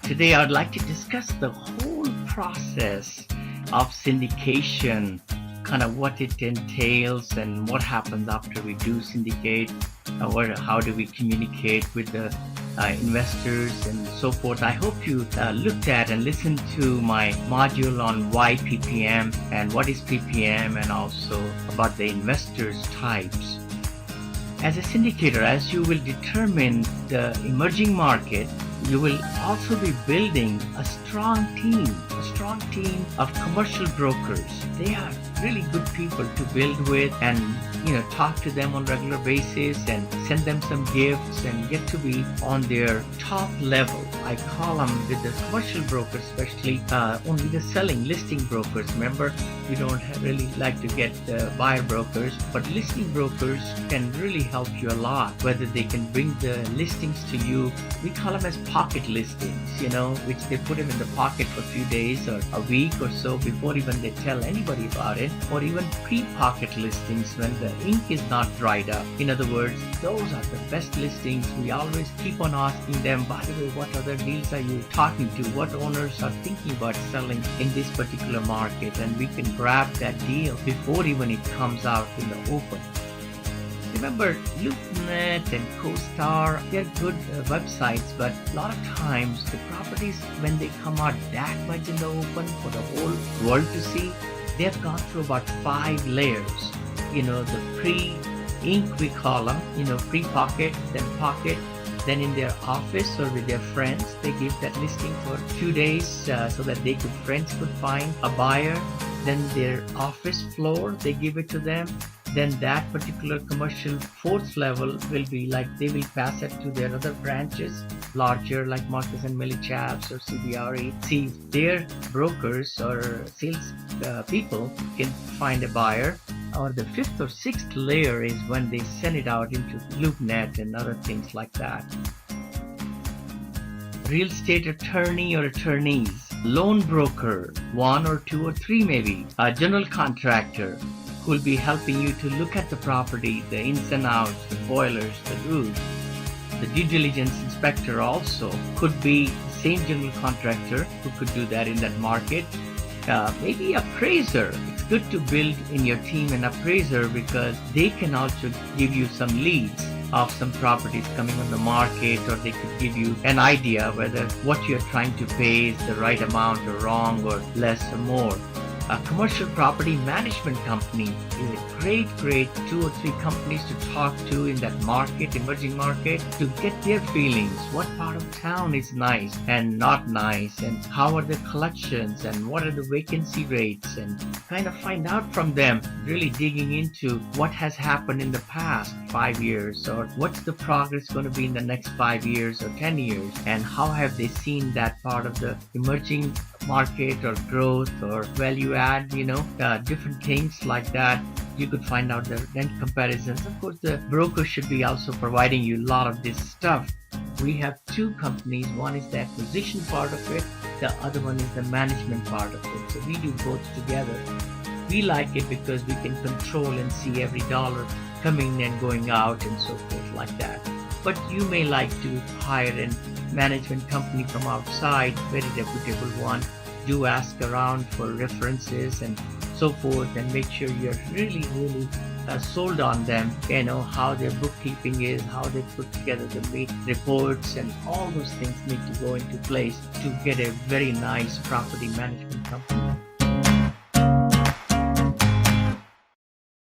Today I'd like to discuss the whole process of syndication, kind of what it entails and what happens after we do syndicate, how do we communicate with the investors and so forth. I hope you looked at and listened to my module on why PPM and what is PPM, and also about the investors types. As a syndicator, as you will determine the emerging market, you will also be building a strong team of commercial brokers. They are really good people to build with, and talk to them on a regular basis and send them some gifts and get to be on their top level. I call them, with the commercial brokers especially, only the selling listing brokers. Remember, we don't really like to get buyer brokers, but listing brokers can really help you a lot, whether they can bring the listings to you. We call them as pocket listings, which they put them in the pocket for a few days or a week or so before even they tell anybody about it, or even pre-pocket listings when the ink is not dried up. In other words, those are the best listings. We always keep on asking them, by the way, what other deals are you talking to? What owners are thinking about selling in this particular market? And we can grab that deal before even it comes out in the open. Remember, LoopNet and CoStar, they're good websites, but a lot of times the properties, when they come out that much in the open for the whole world to see, they've gone through about 5 layers. The pre-ink, we call them, pre-pocket, then pocket, then in their office or with their friends, they give that listing for a few days so that friends could find a buyer. Then their office floor, they give it to them. Then that particular commercial 4th level will be like, they will pass it to their other branches, larger, like Marcus and Millichaps or CBRE. See if their brokers or sales people can find a buyer. Or the 5th or 6th layer is when they send it out into LoopNet and other things like that. Real estate attorney or attorneys, loan broker, 1 or 2 or 3 maybe, a general contractor who will be helping you to look at the property, the ins and outs, the boilers, the roof. The due diligence inspector also could be the same general contractor who could do that in that market. Maybe appraiser. It's good to build in your team an appraiser, because they can also give you some leads of some properties coming on the market, or they could give you an idea whether what you're trying to pay is the right amount or wrong or less or more. A commercial property management company is a great 2 or 3 companies to talk to in that market, emerging market, to get their feelings. What part of town is nice and not nice, and how are the collections, and what are the vacancy rates, and kind of find out from them, really digging into what has happened in the past 5 years, or what's the progress going to be in the next 5 years or 10 years, and how have they seen that part of the emerging market or growth or value add, different things like that. You could find out the rent comparisons. Of course, the broker should be also providing you a lot of this stuff. We have 2 companies. One is the acquisition part of it. The other one is the management part of it. So we do both together. We like it because we can control and see every dollar coming and going out and so forth like that. But you may like to hire a management company from outside, very reputable one. Do ask around for references and so forth, and make sure you're really sold on them. How their bookkeeping is, how they put together the reports, and all those things need to go into place to get a very nice property management company.